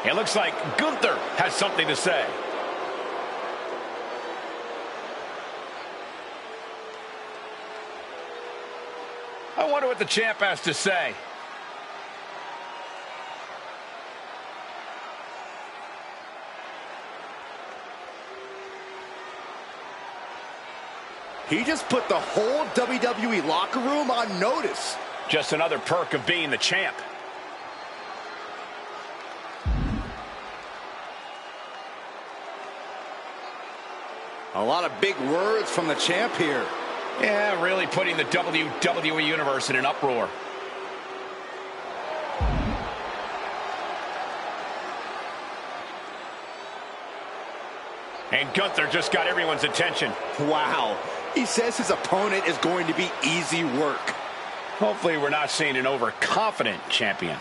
It looks like Gunther has something to say. I wonder what the champ has to say. He just put the whole WWE locker room on notice. Just another perk of being the champ. A lot of big words from the champ here. Yeah, really putting the WWE Universe in an uproar. And Gunther just got everyone's attention. Wow. He says his opponent is going to be easy work. Hopefully we're not seeing an overconfident champion.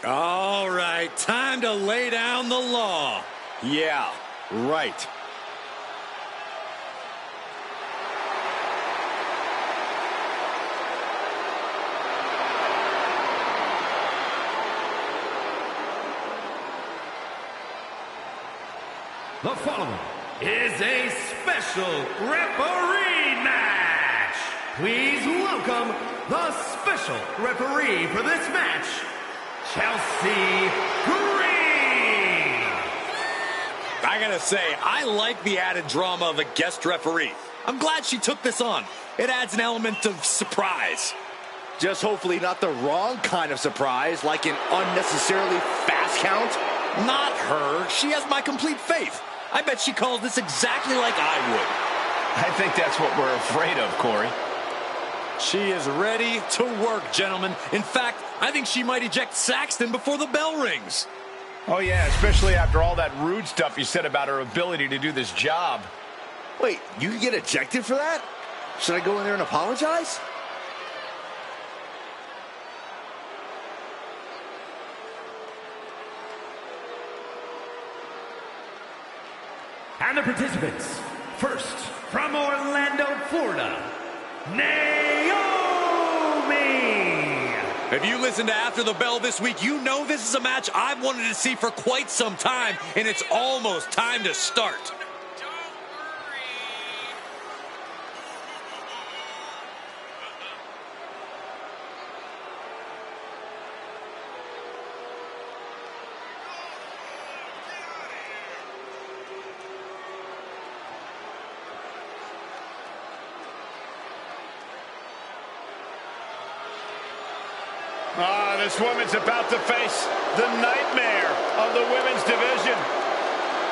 All right, time to lay down the law. Yeah, right. The following is a special referee match. Please welcome the special referee for this match, Chelsea Green. I gotta say, I like the added drama of a guest referee. I'm glad she took this on. It adds an element of surprise. Just hopefully not the wrong kind of surprise, like an unnecessarily fast count. Not her. She has my complete faith. I bet she calls this exactly like I would. I think that's what we're afraid of, Corey. She is ready to work, gentlemen. In fact, I think she might eject Saxton before the bell rings. Oh, yeah, especially after all that rude stuff you said about her ability to do this job. Wait, you can get ejected for that? Should I go in there and apologize? And the participants, first from Orlando, Florida, Naomi. If you listen to After the Bell this week, you know this is a match I've wanted to see for quite some time, and it's almost time to start. This woman's about to face the nightmare of the women's division.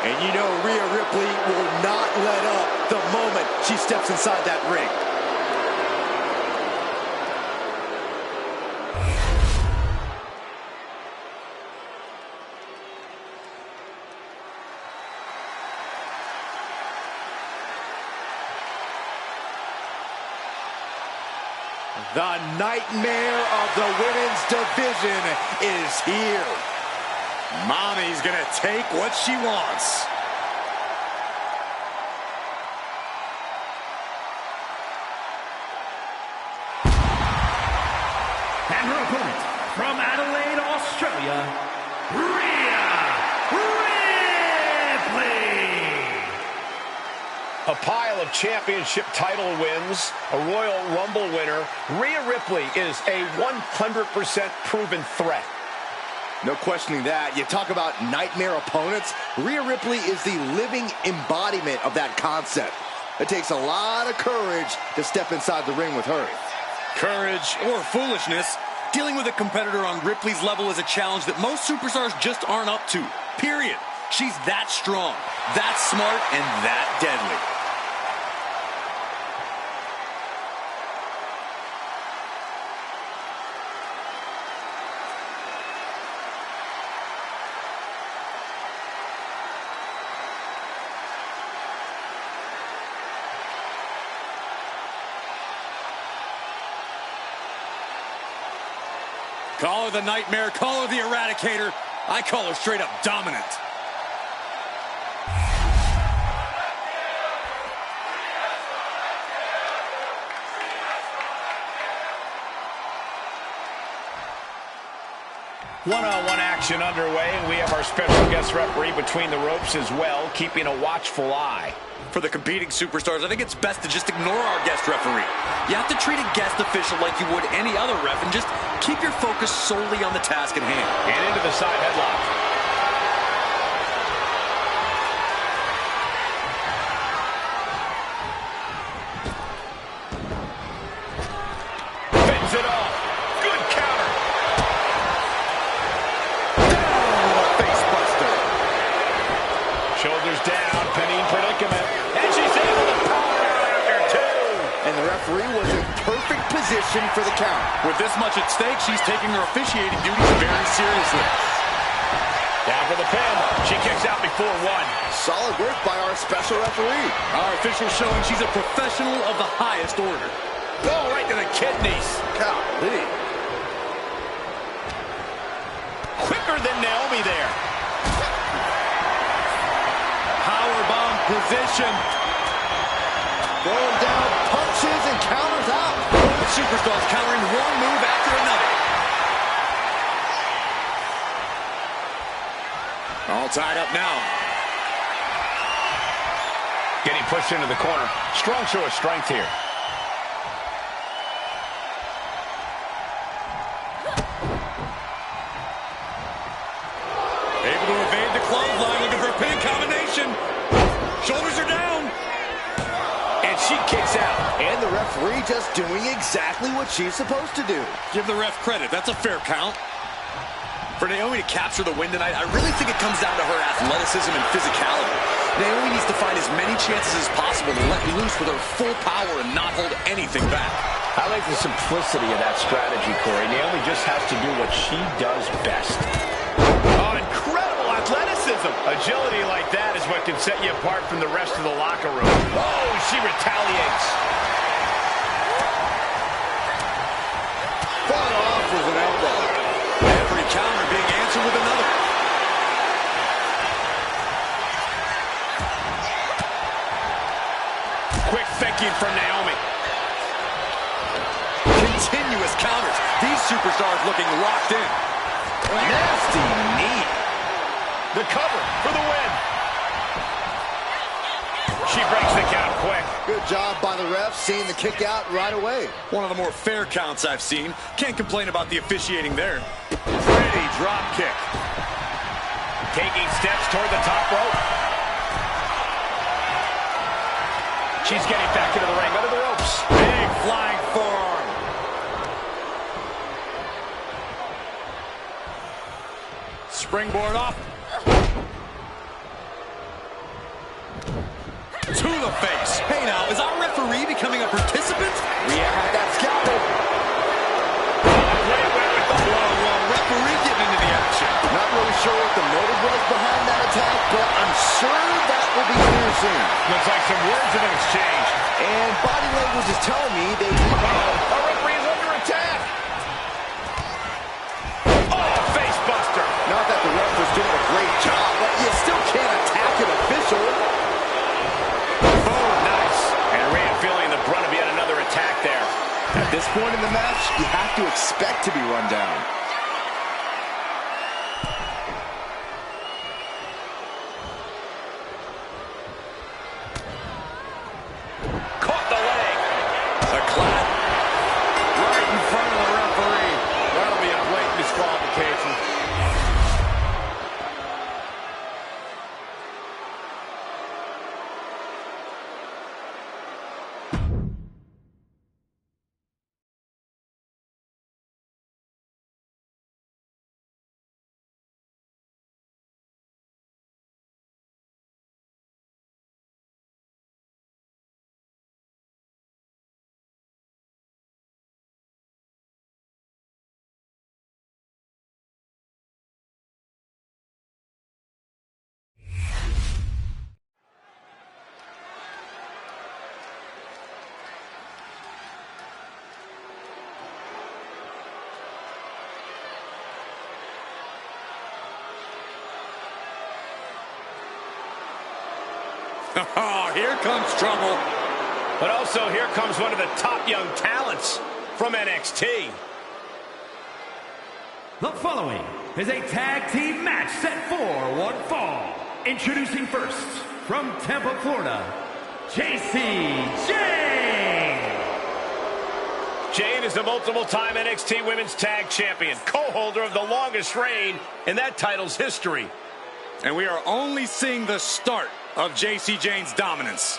And you know Rhea Ripley will not let up the moment she steps inside that ring. The nightmare of the women's division is here. Mommy's gonna take what she wants. And her opponent from Adelaide, Australia, Rhea Ripley. A pile of championship title wins, a Royal Rumble winner. Rhea Ripley is a 100% proven threat. No questioning that. You talk about nightmare opponents. Rhea Ripley is the living embodiment of that concept. It takes a lot of courage to step inside the ring with her. Courage or foolishness, dealing with a competitor on Ripley's level is a challenge that most superstars just aren't up to. Period. She's that strong, that smart, and that deadly. Call her the Nightmare, call her the Eradicator. I call her straight up dominant. One-on-one action underway, and we have our special guest referee between the ropes as well, keeping a watchful eye. For the competing superstars, I think it's best to just ignore our guest referee. You have to treat a guest official like you would any other ref and just keep your focus solely on the task at hand. And into the side headlock. Fends it off. Good counter. Down with a face buster. Shoulders down, pinning predicament. And she's able to power out after two. And the referee was in perfect position for the count. With this much at stake, she's taking her officiating duties very seriously. Down for the pin. She kicks out before one. Solid work by our special referee. Our official showing she's a professional of the highest order. Oh, right to the kidneys. Golly. Quicker than Naomi there. Powerbomb position. Throwing down punches and counters out. The superstars countering one move after another. All tied up now. Getting pushed into the corner. Strong show of strength here. Able to evade the clothesline, looking for a pinning combination. Shoulders are down. And she kicks out. And the referee just doing exactly what she's supposed to do. Give the ref credit. That's a fair count. For Naomi to capture the win tonight, I really think it comes down to her athleticism and physicality. Naomi needs to find as many chances as possible to let loose with her full power and not hold anything back. I like the simplicity of that strategy, Corey. Naomi just has to do what she does best. Oh, incredible athleticism. Agility like that is what can set you apart from the rest of the locker room. Oh, she retaliates. Fought off with an elbow. Every counter being answered with another. Quick thinking from Naomi. Continuous counters. These superstars looking locked in. Nasty knee. The cover for the win. She breaks the count quick. Good job by the ref, seeing the kick out right away. One of the more fair counts I've seen. Can't complain about the officiating there. Pretty drop kick. Taking steps toward the top rope. She's getting back into the ring, under the ropes. Big flying forearm. Springboard off. To the face. Hey now, is our referee becoming a participant? Rhea had that scalpel. Whoa, referee getting into the action. Not really sure what the motive was behind that attack, but I'm sure that will be clear soon. Looks like some words have been exchanged. And body language is telling me they might. Our referee is under attack. Oh, face buster. Not that the ref was doing a great job, but you still can't attack an official. Oh, nice. And Rhea feeling the brunt of yet another attack there. At this point in the match, you have to expect to be run down. Oh, here comes trouble. But also, here comes one of the top young talents from NXT. The following is a tag team match set for one fall. Introducing first, from Tampa, Florida, Jacy Jayne. Jayne is the multiple-time NXT Women's Tag Champion, co-holder of the longest reign in that title's history. And we are only seeing the start of Jacy Jayne's dominance.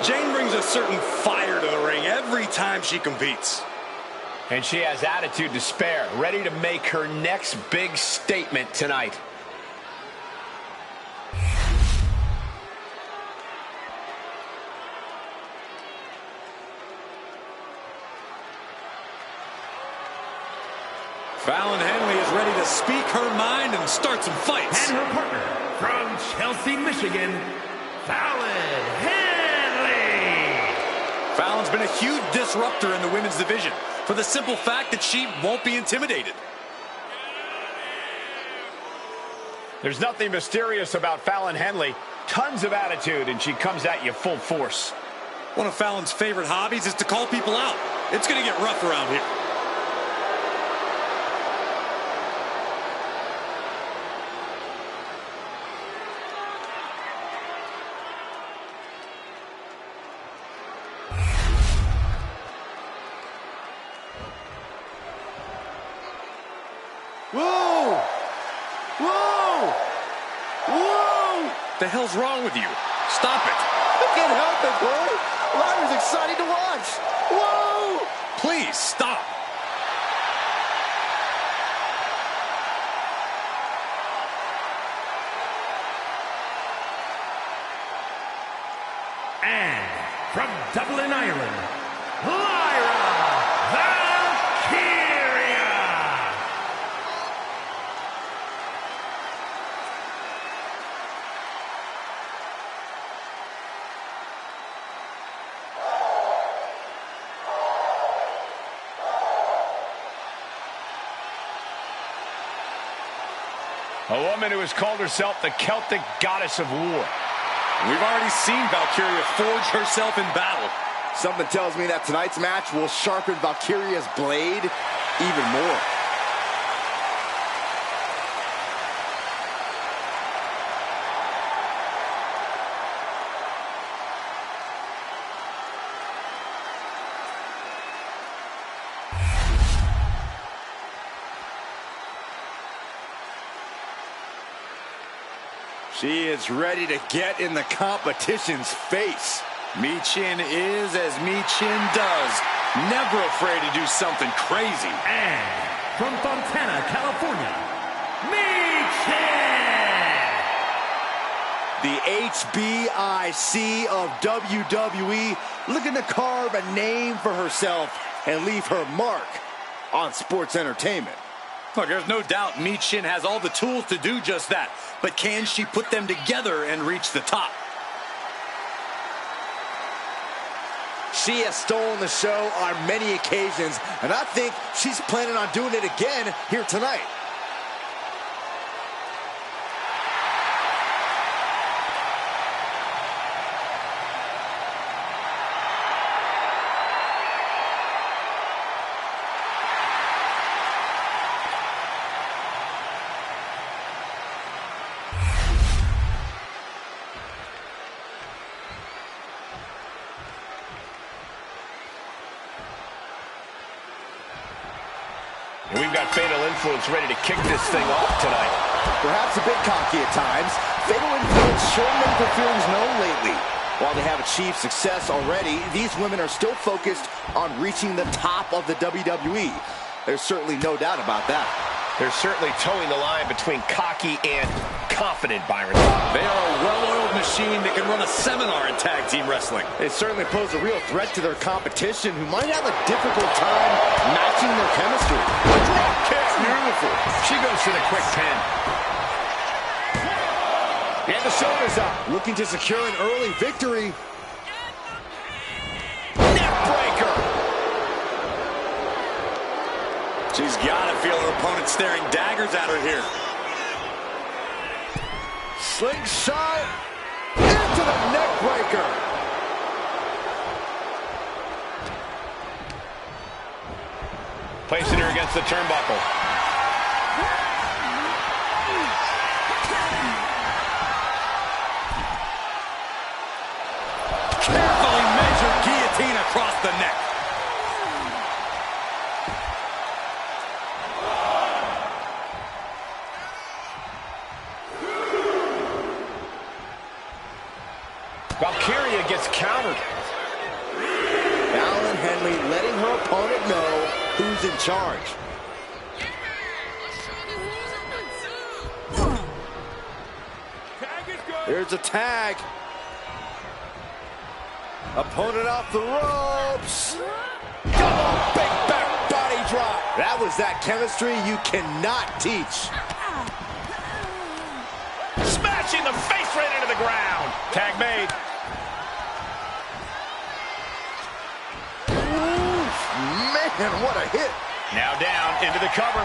Jayne brings a certain fire to the ring every time she competes. And she has attitude to spare, ready to make her next big statement tonight. Fallon Henley is ready to speak her mind and start some fights. And her partner, from Chelsea, Michigan, Fallon Henley. Fallon's been a huge disruptor in the women's division for the simple fact that she won't be intimidated. There's nothing mysterious about Fallon Henley. Tons of attitude, and she comes at you full force. One of Fallon's favorite hobbies is to call people out. It's going to get rough around here. Whoa! Whoa! Whoa! The hell's wrong with you? Stop it. I can't help it, boy. Liner's exciting to watch. Whoa! Please, stop. And from Dublin, Ireland, Lyra Valkyria. A woman who has called herself the Celtic goddess of war. We've already seen Valkyria forge herself in battle. Something tells me that tonight's match will sharpen Valkyria's blade even more. She is ready to get in the competition's face. Michin is as Michin does. Never afraid to do something crazy. And from Fontana, California, Michin. The HBIC of WWE looking to carve a name for herself and leave her mark on sports entertainment. Look, there's no doubt Michin has all the tools to do just that. But can she put them together and reach the top? She has stolen the show on many occasions, and I think she's planning on doing it again here tonight. And we've got Fatal Influence ready to kick this thing off tonight. Perhaps a bit cocky at times, Fatal Influence sure made their feelings known lately. While they have achieved success already, these women are still focused on reaching the top of the WWE. There's certainly no doubt about that. They're certainly towing the line between cocky and confident, Byron. They are a well-oiled machine that can run a seminar in tag team wrestling. They certainly pose a real threat to their competition, who might have a difficult time matching their chemistry. Drop kick. Beautiful. She goes to the quick pin. And the shoulders up, looking to secure an early victory. Neck breaker. She's got to feel her opponent staring daggers at her here. Slingshot into the neck breaker. Placing her against the turnbuckle. Carefully measured guillotine across the neck. Valkyria gets countered. Fallon Henley letting her opponent know who's in charge. Here's a tag. Opponent off the ropes. Double big back body drop. That was that chemistry you cannot teach. Smashing the face right into the ground. Tag made. Oof, man, what a hit. Now down into the cover.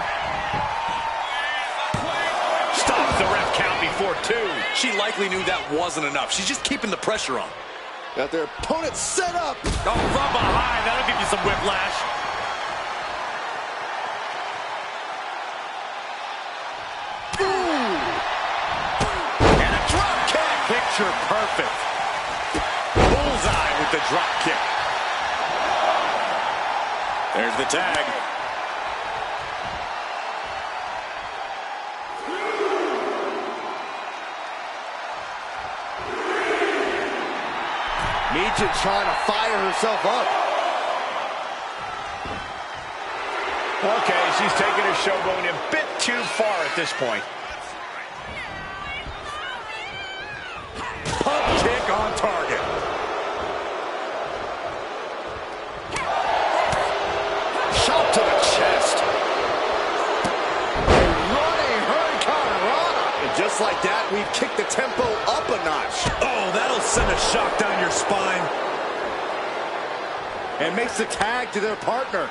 Stops the ref count before 2. She likely knew that wasn't enough. She's just keeping the pressure on. Got their opponent set up. Oh, from behind. That'll give you some whiplash. Ooh. And a drop kick. Picture perfect. Bullseye with the drop kick. There's the tag. Michin trying to fire herself up. Okay, she's taking her show going a bit too far at this point. Pump kick on target. Shot to the chest. A running hurricanrana. And just like that, we've kicked the tempo up a notch. Oh, that'll send a shock down your spine. And makes the tag to their partner.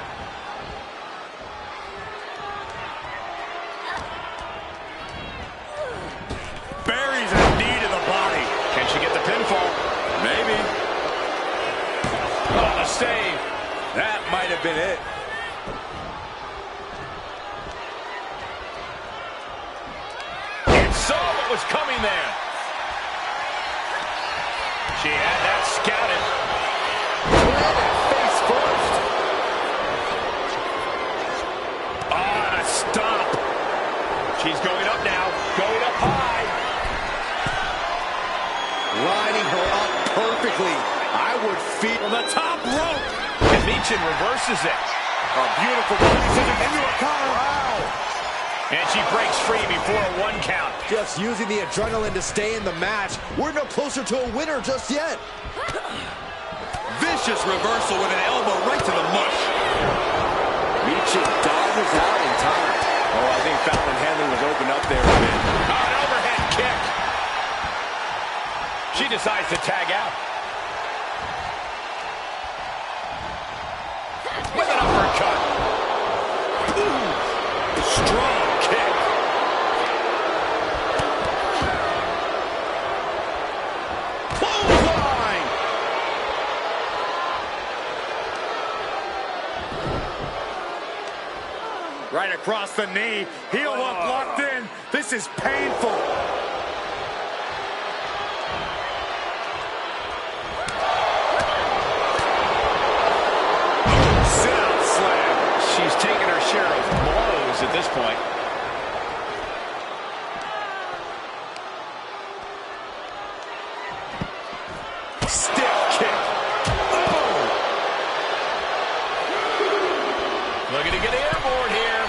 Buries a knee to the body. Can she get the pinfall? Maybe. Oh, the save. That might have been it. It saw what was coming there. She had that scouted. Planted face first. Ah, a stomp. She's going up now. Going up high. Lining her up perfectly. I would feel From the top rope. And Michin reverses it. A beautiful decision into a cover. wow. And she breaks free before a 1 count. Just using the adrenaline to stay in the match. We're no closer to a winner just yet. Vicious reversal with an elbow right to the mush. Michin dodges out in time. Oh, I think Fallon Henley was open up there a bit. An overhead kick. She decides to tag out. With an uppercut. Ooh, strong kick. Clothesline. Right across the knee. Heel hook locked in. This is painful. Sit-out slam. She's taken her share of blows at this point. Stiff kick. Oh! Looking to get airborne here.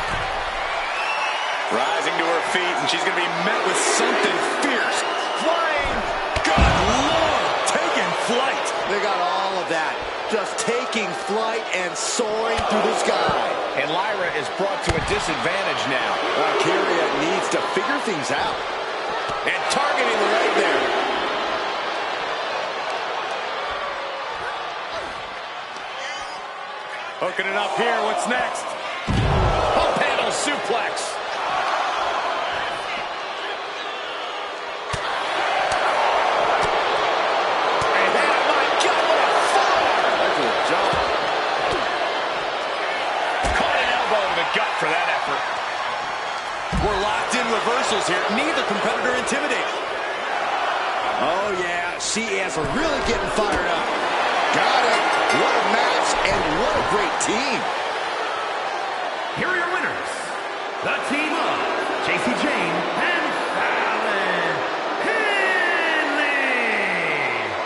Rising to her feet, and she's going to be met with something fierce. Flying. Good Lord. Taking flight. They got all of that. Just taking flight and soaring through the sky. And Lyra is brought to a disadvantage now. Valkyria needs to figure things out. And targeting the leg there. Hooking it up here. What's next? Oh, suplex. For that effort. We're locked in reversals here. Neither competitor intimidated. Oh, yeah. She is really getting fired up. Got it. What a match and what a great team. Here are your winners. The team of Jacy Jayne and Fallon Henley.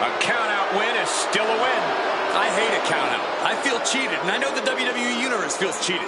A count-out win is still a win. I hate a count-out. I feel cheated, and I know the WWE Universe feels cheated.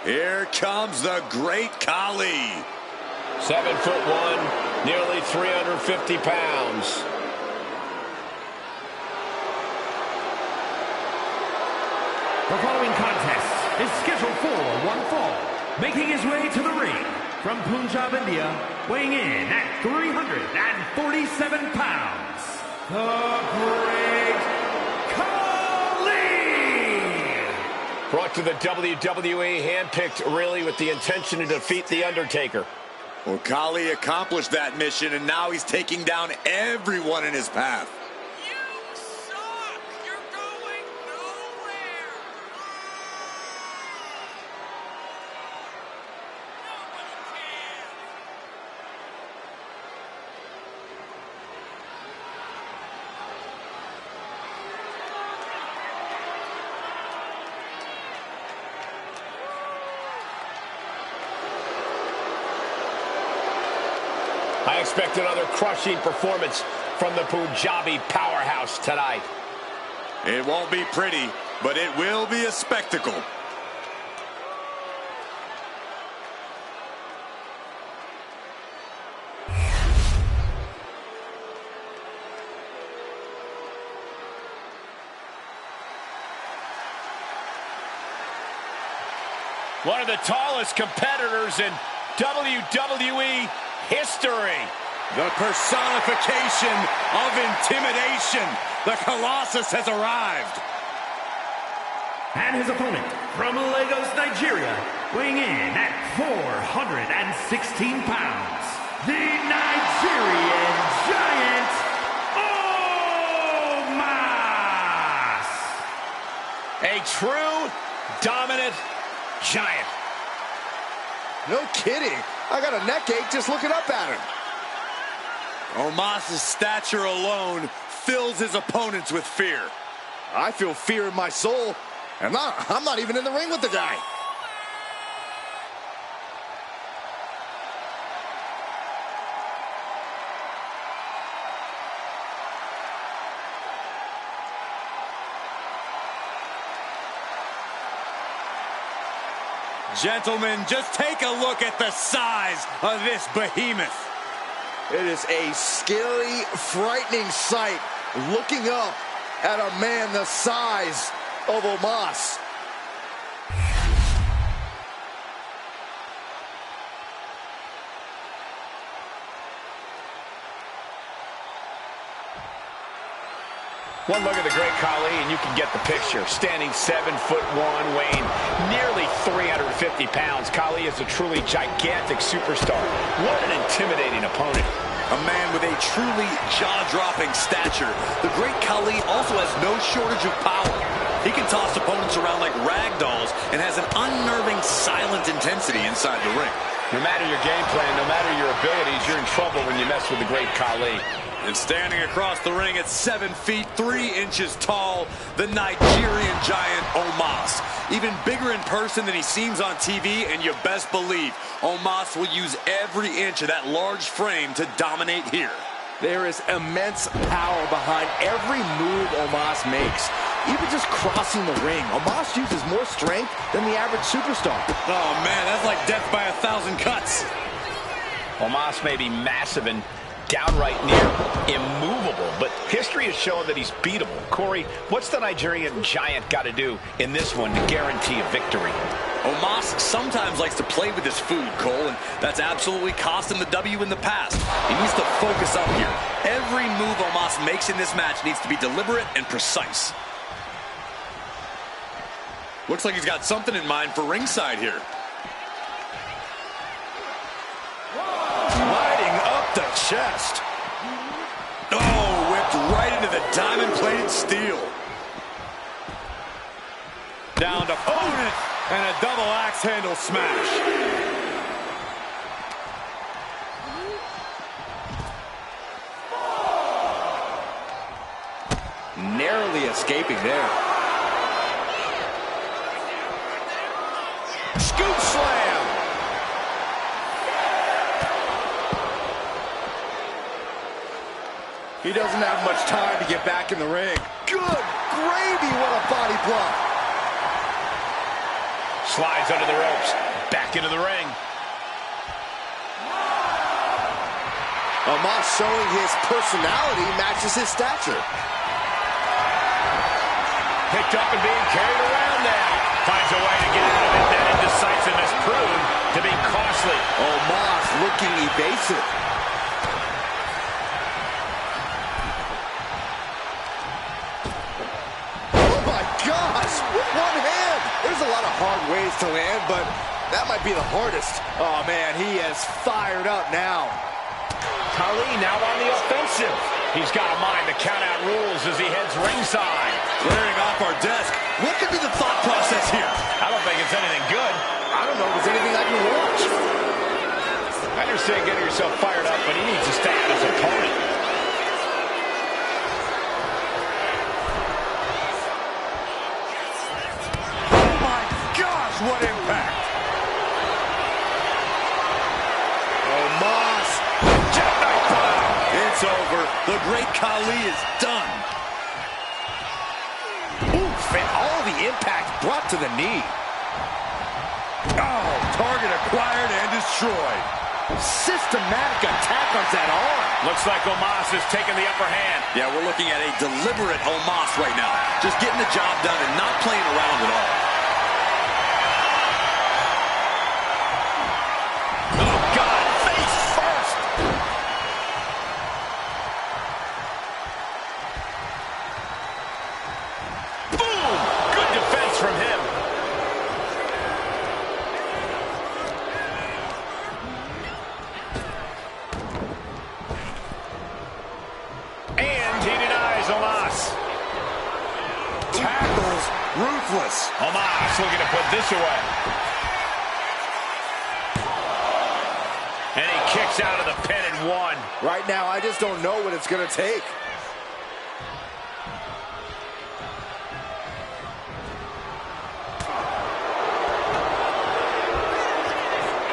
Here comes the great Khali. 7'1", nearly 350 pounds. The following contest is scheduled for one fall. Making his way to the ring from Punjab, India, weighing in at 347 pounds, the Great Khali! Brought to the WWE, handpicked really with the intention to defeat The Undertaker. Well, Khali accomplished that mission, and now he's taking down everyone in his path. I expect another crushing performance from the Punjabi powerhouse tonight. It won't be pretty, but it will be a spectacle. One of the tallest competitors in WWE history. The personification of intimidation. The Colossus has arrived. And his opponent from Lagos, Nigeria, weighing in at 416 pounds, the Nigerian Giant, Omos! A true dominant giant. No kidding. I got a neck ache just looking up at him. Omos' stature alone fills his opponents with fear. I feel fear in my soul. I'm not even in the ring with the guy. Gentlemen, just take a look at the size of this behemoth. It is a scary, frightening sight looking up at a man the size of Omos. One look at the great Khali, and you can get the picture. Standing 7'1", weighing nearly 350 pounds, Khali is a truly gigantic superstar. What an intimidating opponent. A man with a truly jaw-dropping stature. The great Khali also has no shortage of power. He can toss opponents around like rag dolls and has an unnerving, silent intensity inside the ring. No matter your game plan, no matter your abilities, you're in trouble when you mess with the great Khali. And standing across the ring at 7 feet 3 inches tall, the Nigerian giant Omos. Even bigger in person than he seems on TV, and you best believe Omos will use every inch of that large frame to dominate here. There is immense power behind every move Omos makes. Even just crossing the ring, Omos uses more strength than the average superstar. Oh man, that's like death by 1,000 cuts. Omos may be massive and downright near immovable, but history has shown that he's beatable. Corey, what's the Nigerian giant got to do in this one to guarantee a victory? Omos sometimes likes to play with his food, Cole, and that's absolutely cost him the W in the past. He needs to focus up here. Every move Omos makes in this match needs to be deliberate and precise. Looks like he's got something in mind for ringside here. Lighting up the chest. Oh, whipped right into the diamond-plated steel. Down to opponent and a double axe handle smash. Narrowly escaping there. Scoop slam. He doesn't have much time to get back in the ring. Good gravy, what a body block. Slides under the ropes, back into the ring. Omos showing his personality matches his stature. Picked up and being carried around now. Finds a way to get out of it. That indecisiveness proved to be costly. Omos looking evasive. Oh my gosh, with one hand. There's a lot of hard ways to land, but that might be the hardest. Oh man, he is fired up now. Khali now on the offensive. He's got a mind to count out rules as he heads ringside. Clearing off our desk. What could be the thought process here? I don't think it's anything good. I don't know if there's anything I can watch. I understand getting yourself fired up, but he needs to stay out his opponent. Oh my gosh, what impact! Omos. Jackknife bomb! It's over. The great Khali is done. Oof, and all the impact brought to the knee. Oh, target acquired and destroyed. Systematic attack on that arm. Looks like Omos is taking the upper hand. Yeah, we're looking at a deliberate Omos right now. Just getting the job done and not playing around at all. Oh, God, face first. Boom! Good defense from him. And he denies Omos. Tackles ruthless. Omos looking to put this away. And he kicks out of the pin and one. Right now, I just don't know what it's going to take.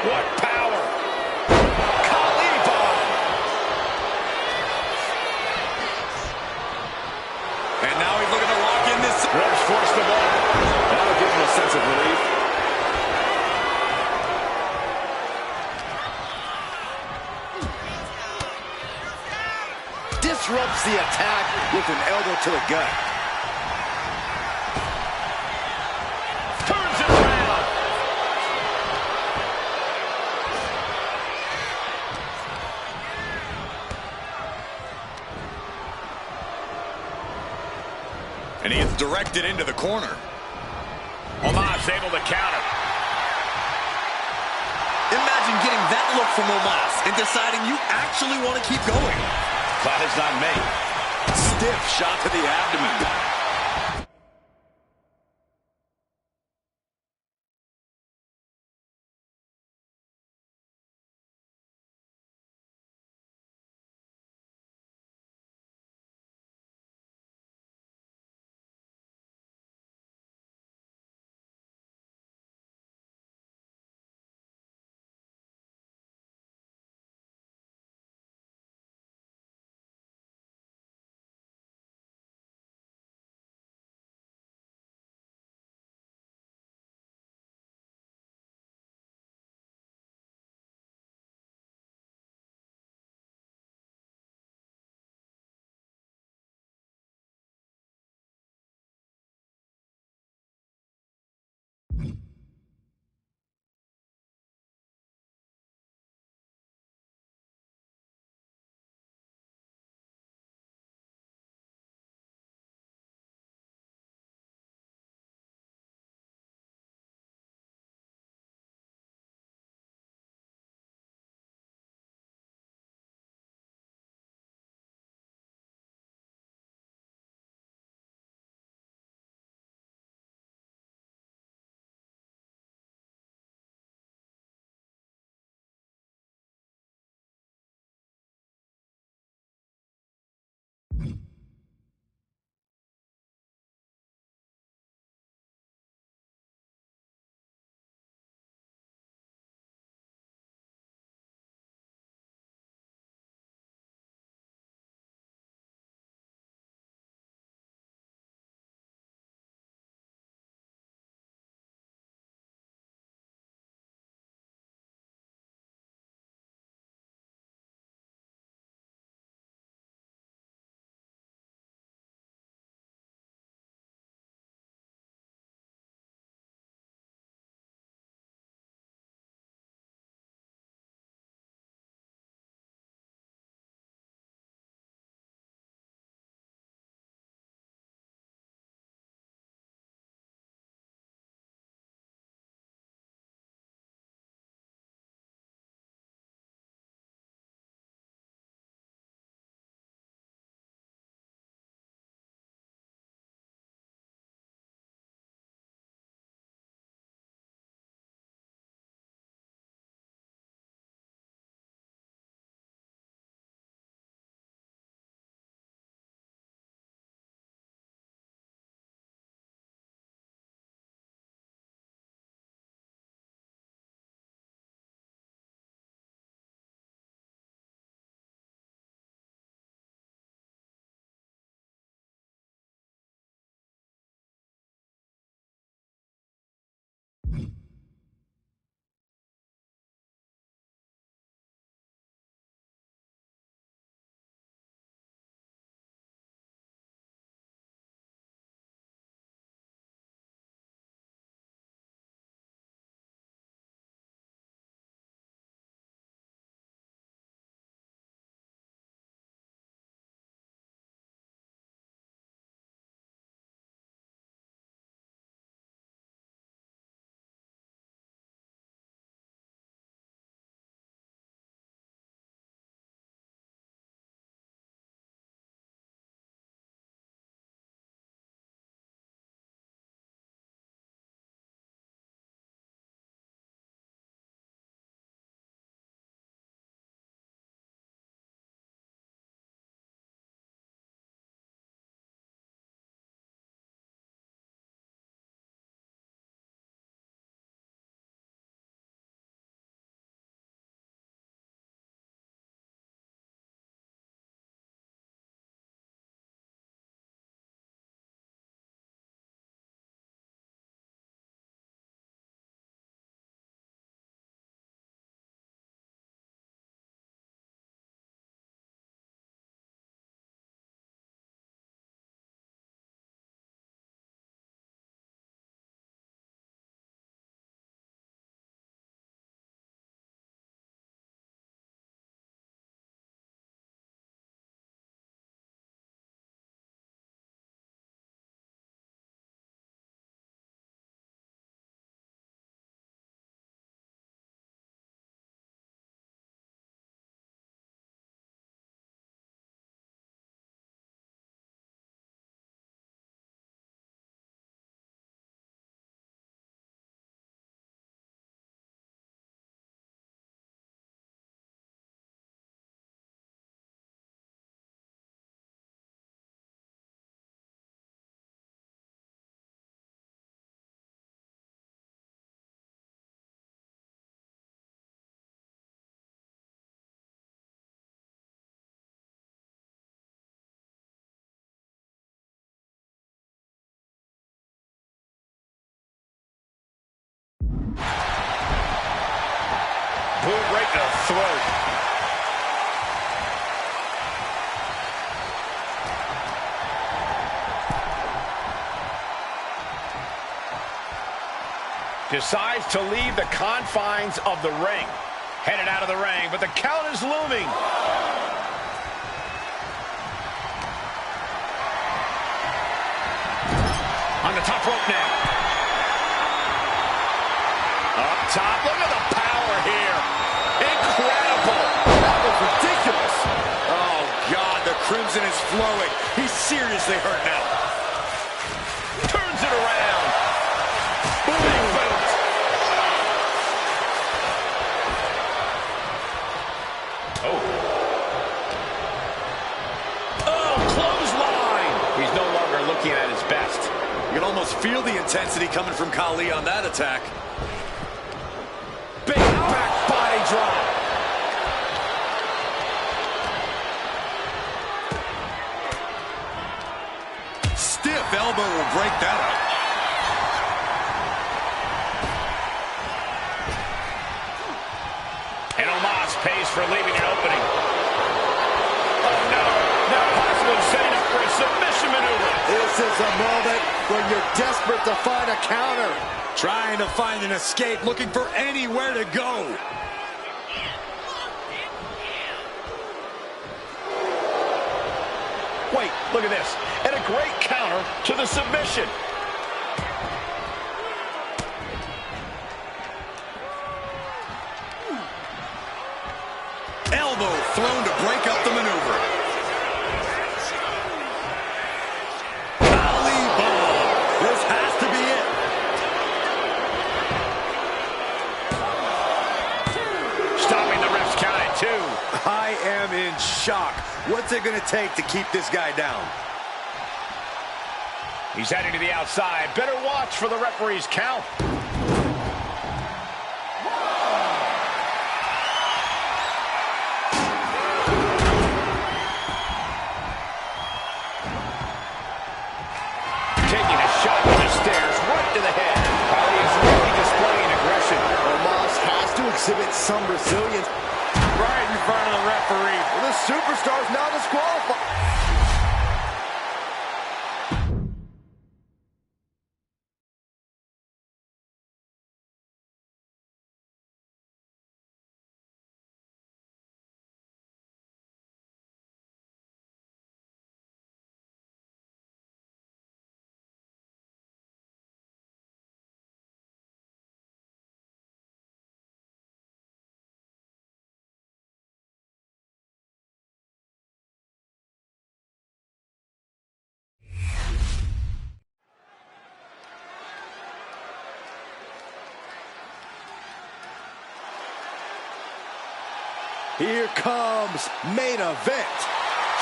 What power! Khali bomb! And now he's looking to lock in this. Ropes force the ball. That'll give him a sense of relief. Disrupts the attack with an elbow to the gut. Turns it around. directed into the corner. Omos able to counter. Imagine getting that look from Omos and deciding you actually want to keep going. That is not me. Stiff shot to the abdomen. Boom, right to the throat. Decides to leave the confines of the ring. Headed out of the ring, but the count is looming. On the top rope now. Up top, look at the power here. Incredible. That was ridiculous. Oh, God, the crimson is flowing. He's seriously hurt now. Turns it around. Big boot. Oh. Oh, clothesline. He's no longer looking at his best. You can almost feel the intensity coming from Khali on that attack. Big back body drop. Stiff elbow will break that up. And Omos pays for leaving an opening. Oh, no. Now possibly setting up for a submission maneuver. This is a moment when you're desperate to find a counter. Trying to find an escape, looking for anywhere to go. Wait, look at this. And a great counter to the submission. Elbow thrown to break up the maneuver. Khali bomb. This has to be it. Stopping the ref's count at 2. I am in shock. What's it going to take to keep this guy down? He's heading to the outside. Better watch for the referee's count. Taking a shot to the stairs, right to the head. Khali is really displaying aggression. Omos has to exhibit some resilience. Right in front of the referee. The superstar is now disqualified. Here comes main event.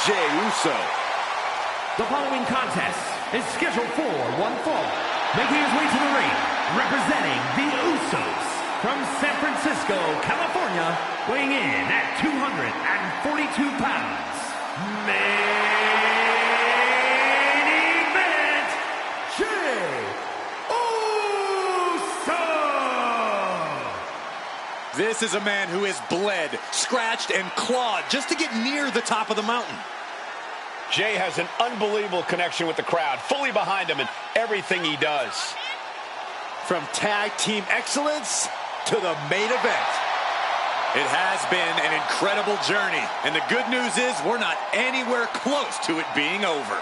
Jey Uso. The following contest is scheduled for one fall. Making his way to the ring, representing the Usos from San Francisco, California, weighing in at 242 pounds. Main event, Jey Uso! This is a man who has bled, scratched, and clawed just to get near the top of the mountain. Jey has an unbelievable connection with the crowd, fully behind him in everything he does. From tag team excellence to the main event. It has been an incredible journey, and the good news is we're not anywhere close to it being over.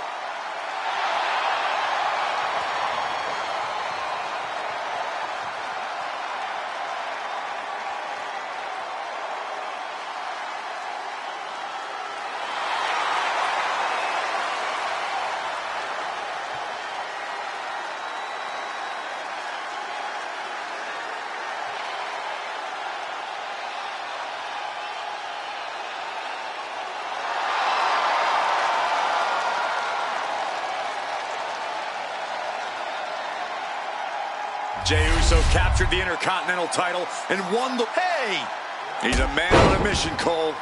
Jey Uso captured the Intercontinental title and won the... Hey! He's a man on a mission, Cole.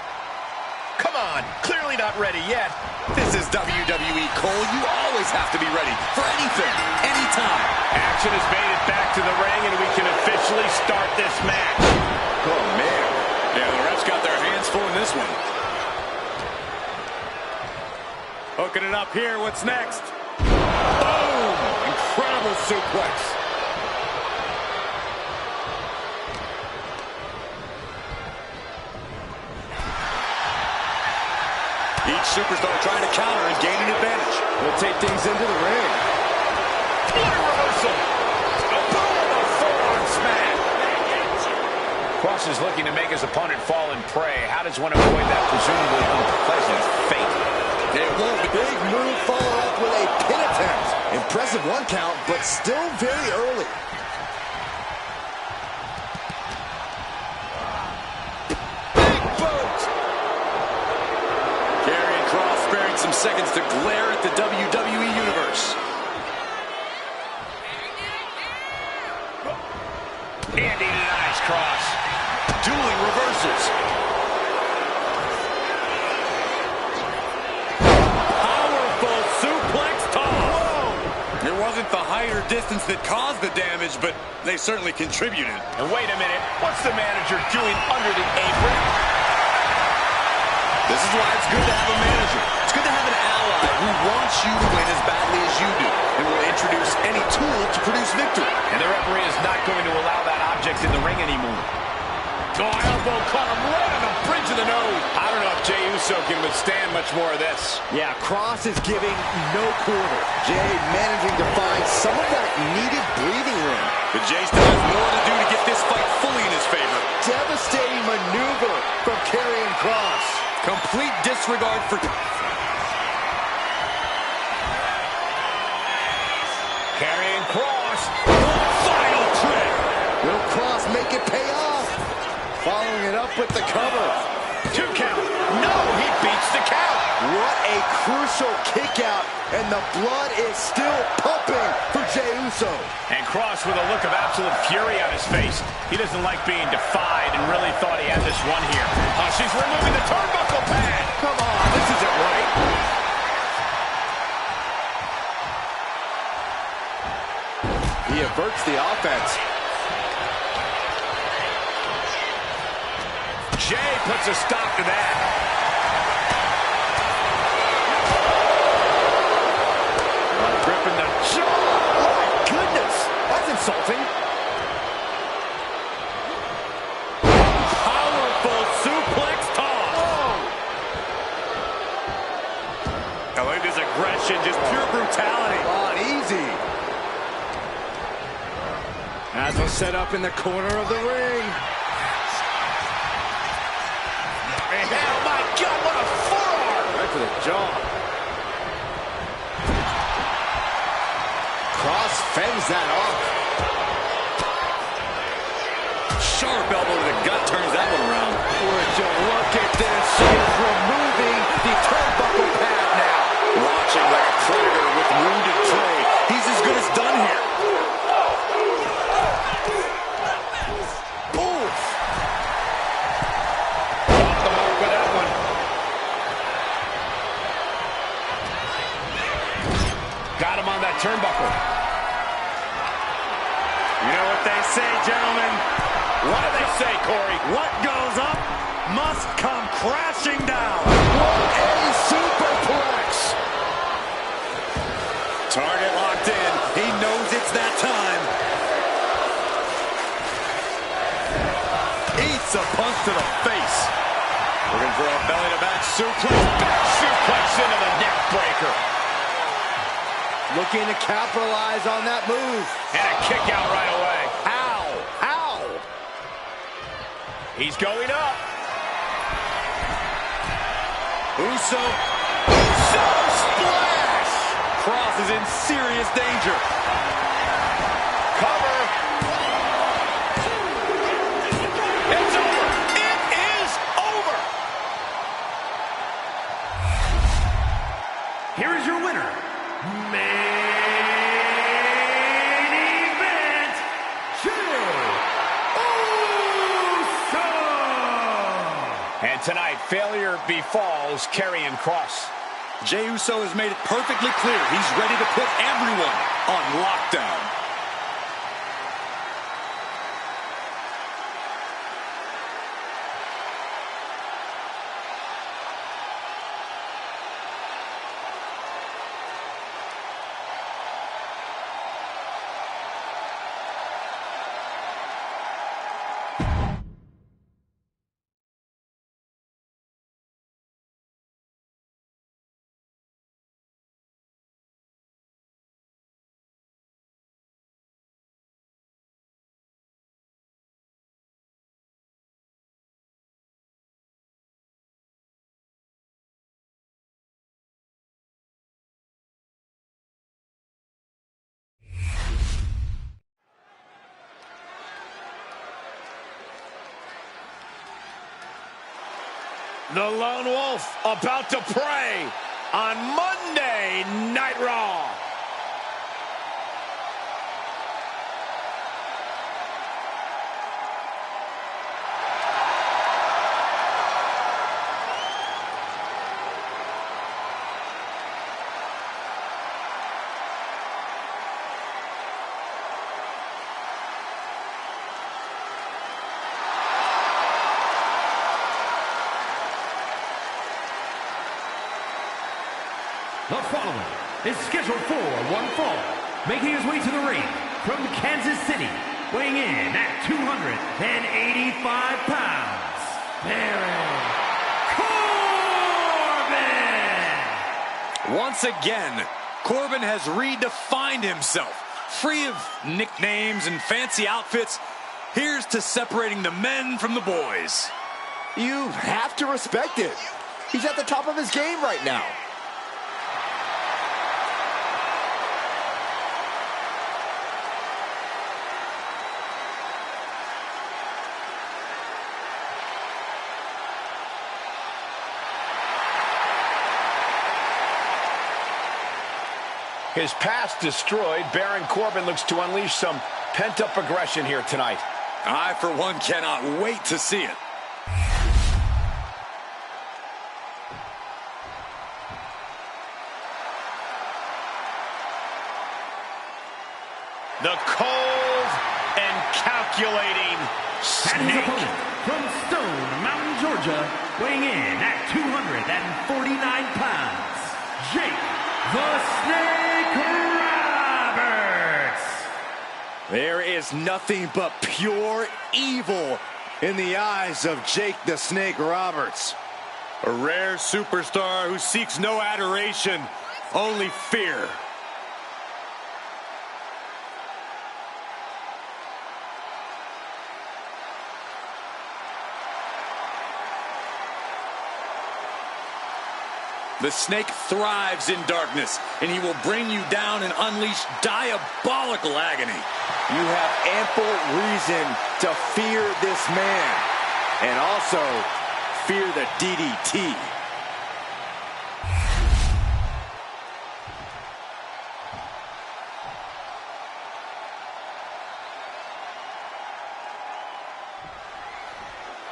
Come on, clearly not ready yet. This is WWE, Cole. You always have to be ready for anything, anytime. Action has made it back to the ring, and we can officially start this match. Oh, man. Looking it up here. What's next? Boom! Incredible suplex. Each superstar trying to counter and gain an advantage. We'll take things into the ring. What a reversal! A forearm smash! Cross is looking to make his opponent fall and prey. How does one avoid that presumably unpleasant fate? It won't. Big move followed up with a pin attempt. Impressive one count, but still very early. Big boot! Karrion Kross sparing some seconds to glare at the WWE Universe. Andy denies Kross. Dueling reversals. Powerful suplex toss. It wasn't the height or distance that caused the damage, but they certainly contributed. And wait a minute, what's the manager doing under the apron? This is why it's good to have a manager. It's good to have an ally who wants you to win as badly as you do and will introduce any tool to produce victory. And the referee is not going to allow that object in the ring anymore. Oh, elbow caught him right on the bridge of the nose. I don't know if Jey Uso can withstand much more of this. Yeah, Kross is giving no quarter. Jey managing to find some of that needed breathing room. But Jey still has more to do to get this fight fully in his favor. Devastating maneuver from Karrion Kross. Complete disregard for... Karrion Kross. Final trick. Will Kross make it pay off? Following it up with the cover. 2 count. No, he beats the count. What a crucial kick out, and the blood is still pumping for Jey Uso. And Kross with a look of absolute fury on his face. He doesn't like being defied and really thought he had this one here. Oh, she's removing the turnbuckle pad. Come on, this isn't right. He averts the offense. Jey puts a stop to that. Gripping the jaw. My goodness, that's insulting. Powerful suplex toss. I like this aggression, just pure brutality. On easy. As was set up in the corner of the ring. Oh my God, what a forearm! Right to the jaw. Kross fends that off. Sharp elbow to the gut turns that one around. Would you look at this? She is removing the turnbuckle pad now. Watching like a predator with wounded prey. He's as good as done here. Oof. Off the mark with that one. Got him on that turnbuckle. You know what they say, gentlemen? What do they say, Corey? What goes up must come crashing down. What a superplex. Target locked in. He knows it's that time. Eats a punch to the face. Looking for a belly-to-back suplex. Back suplex into the neck breaker. Looking to capitalize on that move. And a kick out right away. Ow. Ow. He's going up. Uso. So splash. Kross is in serious danger. Cover. It's over. It is over. Here is your winner, main event, Jey Uso. And tonight, failure befalls Karrion Kross. Jey Uso has made it perfectly clear he's ready to put everyone on lockdown. The Lone Wolf about to prey on Monday Night Raw. The following is scheduled for one fall, making his way to the ring from Kansas City, weighing in at 285 pounds, Baron Corbin! Once again, Corbin has redefined himself. Free of nicknames and fancy outfits, here's to separating the men from the boys. You have to respect it. He's at the top of his game right now. His past destroyed, Baron Corbin looks to unleash some pent-up aggression here tonight. I, for one, cannot wait to see it. The cold and calculating And his Snake. opponent from Stone Mountain, Georgia, weighing in at 249 pounds, Jake the Snake Roberts! There is nothing but pure evil in the eyes of Jake the Snake Roberts. A rare superstar who seeks no adoration, only fear. The Snake thrives in darkness, and he will bring you down and unleash diabolical agony. You have ample reason to fear this man, and also fear the DDT.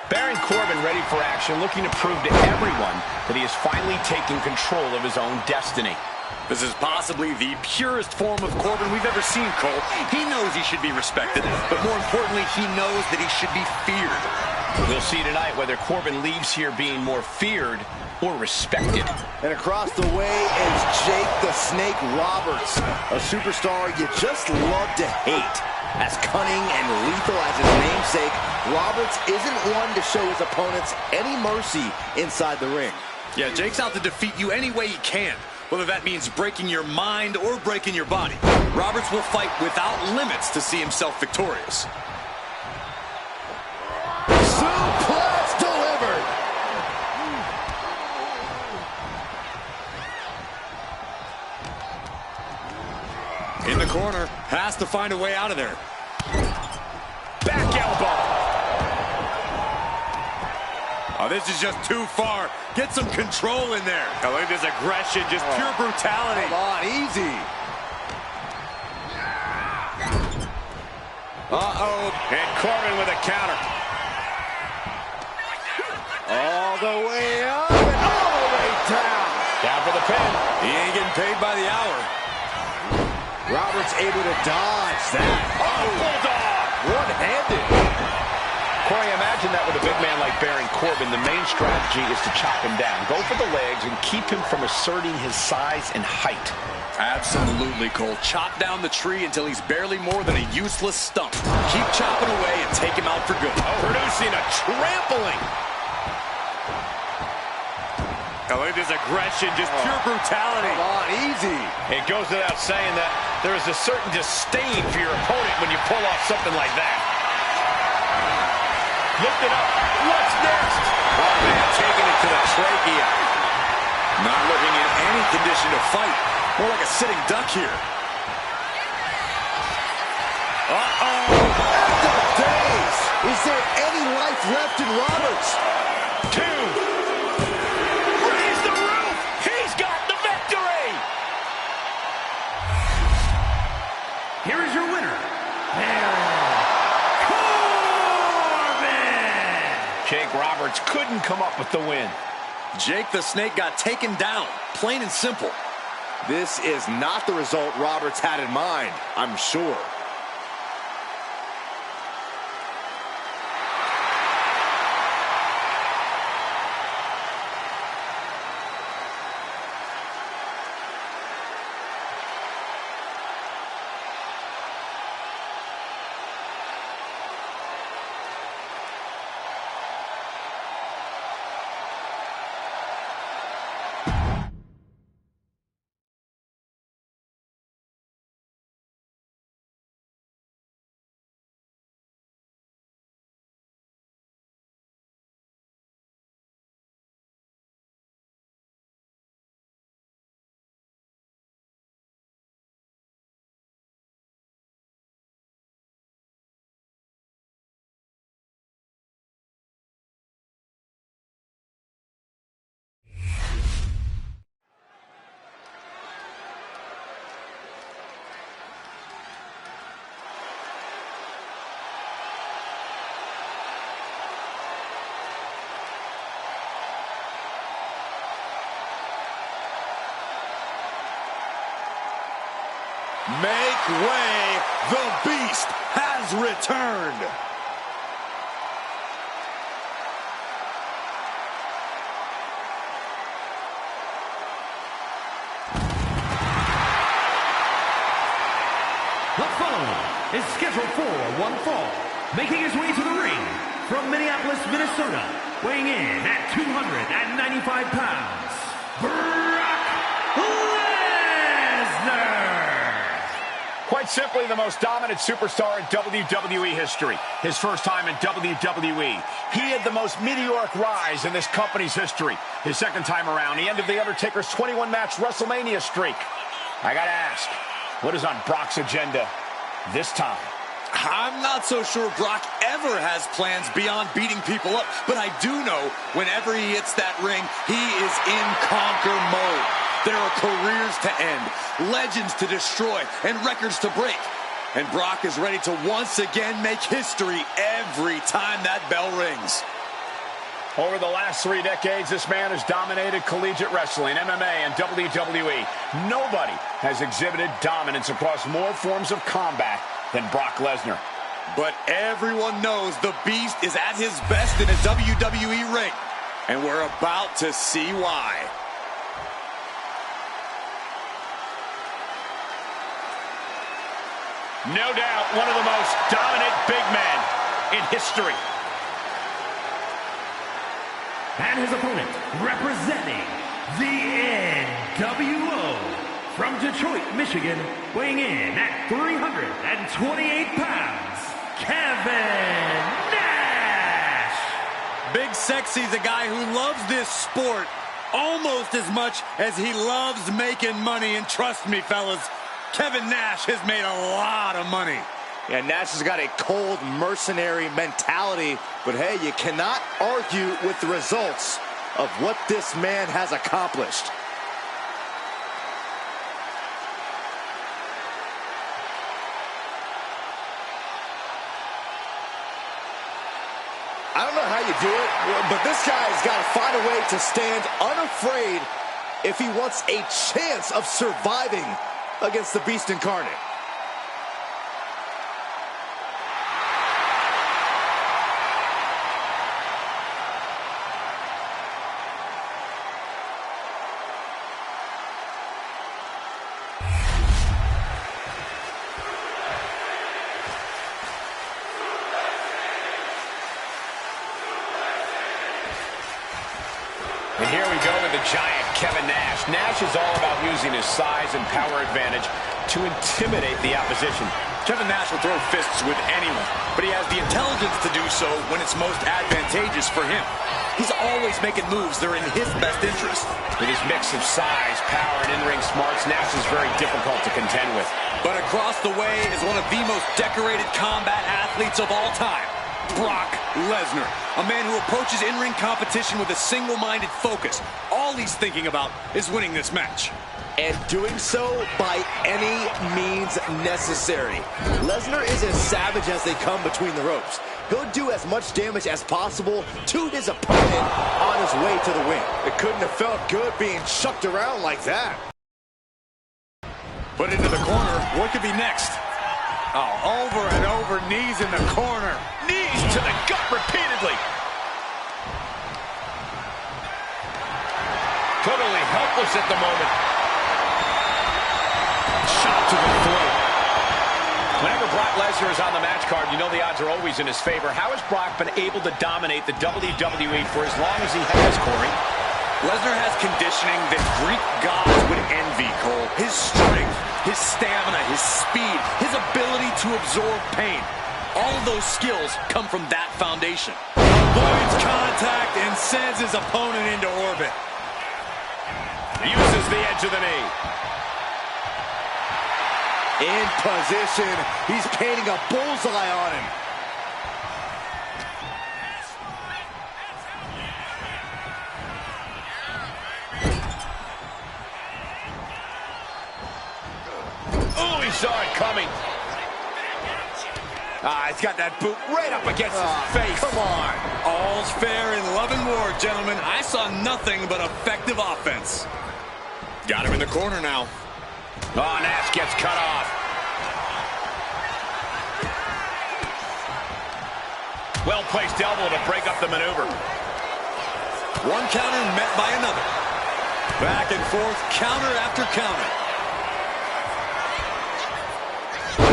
Baron Corbin ready for action, looking to prove to everyone that he is finally taking control of his own destiny. This is possibly the purest form of Corbin we've ever seen, Cole. He knows he should be respected, but more importantly, he knows that he should be feared. We'll see tonight whether Corbin leaves here being more feared or respected. And across the way is Jake the Snake Roberts, a superstar you just love to hate. As cunning and lethal as his namesake, Roberts isn't one to show his opponents any mercy inside the ring. Yeah, Jake's out to defeat you any way he can, whether that means breaking your mind or breaking your body. Roberts will fight without limits to see himself victorious. Suplex delivered! In the corner, has to find a way out of there. Back elbow. Oh, this is just too far. Get some control in there. I look at this aggression, just pure brutality. Come on, easy. Uh-oh. And Corbin with a counter. All the way up and all the way down. Down for the pin. He ain't getting paid by the hour. Roberts able to dodge that. Oh, bulldog. One-handed. Corey, imagine that with a big man like Baron Corbin. The main strategy is to chop him down, go for the legs, and keep him from asserting his size and height. Absolutely, Cole. Chop down the tree until he's barely more than a useless stump. Keep chopping away and take him out for good. Producing a trampling. Oh, look at this aggression, just pure brutality. Come on, easy. It goes without saying that there is a certain disdain for your opponent when you pull off something like that. Lift it up. What's next? Oh, man, taking it to the trachea. Not looking in any condition to fight. More like a sitting duck here. Uh-oh. After days, is there any life left in Roberts? 2, Jake Roberts couldn't come up with the win. Jake the Snake got taken down, plain and simple. This is not the result Roberts had in mind, I'm sure. Make way, the Beast has returned. The following is scheduled for one fall, making his way to the ring from Minneapolis, Minnesota, weighing in at 295 pounds, Brock Lesnar. Quite simply, the most dominant superstar in WWE history. His first time in WWE. He had the most meteoric rise in this company's history. His second time around, he ended The Undertaker's 21-match WrestleMania streak. I gotta ask, what is on Brock's agenda this time? I'm not so sure Brock ever has plans beyond beating people up, but I do know whenever he hits that ring, he is in conquer mode. There are careers to end, legends to destroy, and records to break. And Brock is ready to once again make history every time that bell rings. Over the last 3 decades, this man has dominated collegiate wrestling, MMA, and WWE. Nobody has exhibited dominance across more forms of combat than Brock Lesnar. But everyone knows the Beast is at his best in a WWE ring. And we're about to see why. No doubt one of the most dominant big men in history. And his opponent, representing the NWO from Detroit, Michigan, weighing in at 328 pounds, Kevin Nash. Big Sexy's a guy who loves this sport almost as much as he loves making money. And trust me, fellas, Kevin Nash has made a lot of money. Yeah, Nash has got a cold mercenary mentality, but hey, you cannot argue with the results of what this man has accomplished. I don't know how you do it, but this guy's got to find a way to stand unafraid if he wants a chance of surviving against the Beast Incarnate. And here we go with the giant Kevin Nash. Nash is all about using his size and power advantage to intimidate the opposition. Kevin Nash will throw fists with anyone, but he has the intelligence to do so when it's most advantageous for him. He's always making moves that are in his best interest. With his mix of size, power, and in-ring smarts, Nash is very difficult to contend with. But across the way is one of the most decorated combat athletes of all time, Brock Lesnar, a man who approaches in-ring competition with a single-minded focus. All he's thinking about is winning this match. And doing so by any means necessary. Lesnar is as savage as they come between the ropes. He'll do as much damage as possible to his opponent on his way to the win. It couldn't have felt good being chucked around like that. Put into the corner. What could be next? Oh, over and over, knees in the corner. Knees to the gut repeatedly. Totally helpless at the moment. Shot to the throat. Whenever Brock Lesnar is on the match card, you know the odds are always in his favor. How has Brock been able to dominate the WWE for as long as he has, Corey? Lesnar has conditioning that Greek gods would envy, Cole. His strength, his stamina, his speed, his ability to absorb pain. All of those skills come from that foundation. Avoids contact and sends his opponent into orbit. Uses the edge of the knee. In position, he's painting a bullseye on him. Oh, he saw it coming. He's got that boot right up against his face. Come on. All's fair in love and war, gentlemen. I saw nothing but effective offense. Got him in the corner now. Oh, Nash gets cut off. Well-placed elbow to break up the maneuver. One counter met by another. Back and forth, counter after counter.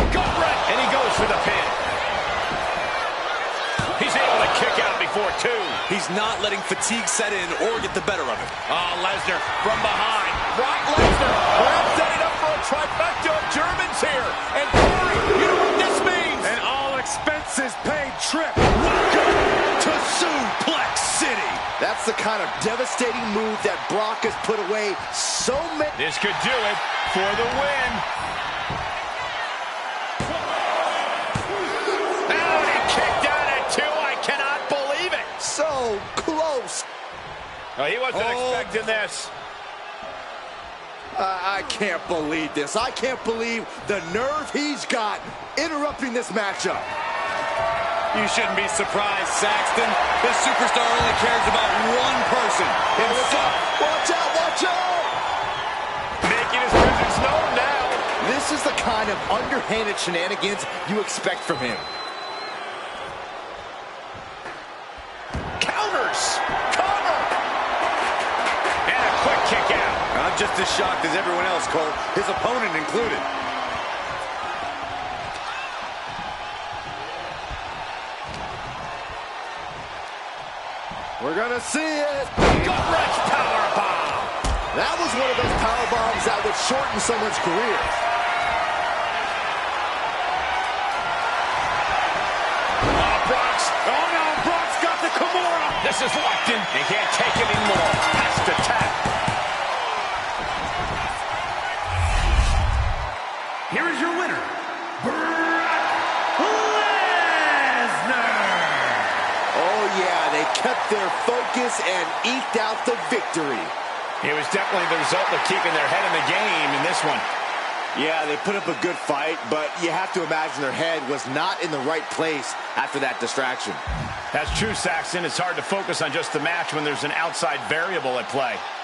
Gut wrench, and he goes for the pin. He's able to kick out before two. He's not letting fatigue set in or get the better of him. Oh, Lesnar from behind. Brock Lesnar, perhaps setting up for a trifecta of Germans here. And Corey, you know what this means? An all-expenses paid trip. Welcome to Suplex City. That's the kind of devastating move that Brock has put away so many. This could do it for the win. Oh, and he kicked out at two. I cannot believe it. So close. Oh, he wasn't expecting this. I can't believe this. I can't believe the nerve he's got interrupting this matchup. You shouldn't be surprised, Saxton. This superstar only cares about one person. Himself. Watch out, watch out! Making his presence known now. This is the kind of underhanded shenanigans you expect from him. Counters. Cover. And a quick kick out. I'm just as shocked as everyone else, Cole, his opponent included. We're gonna see it. Gut-wrench powerbomb. That was one of those power bombs that would shorten someone's career. Oh no, Brock's got the Kimura. This is locked in. He can't take it anymore. Has to tap. Here is your winner, Brock Lesnar. Oh yeah, they kept their focus and eked out the victory. It was definitely the result of keeping their head in the game in this one. Yeah, they put up a good fight, but you have to imagine their head was not in the right place after that distraction. That's true, Saxton. It's hard to focus on just the match when there's an outside variable at play.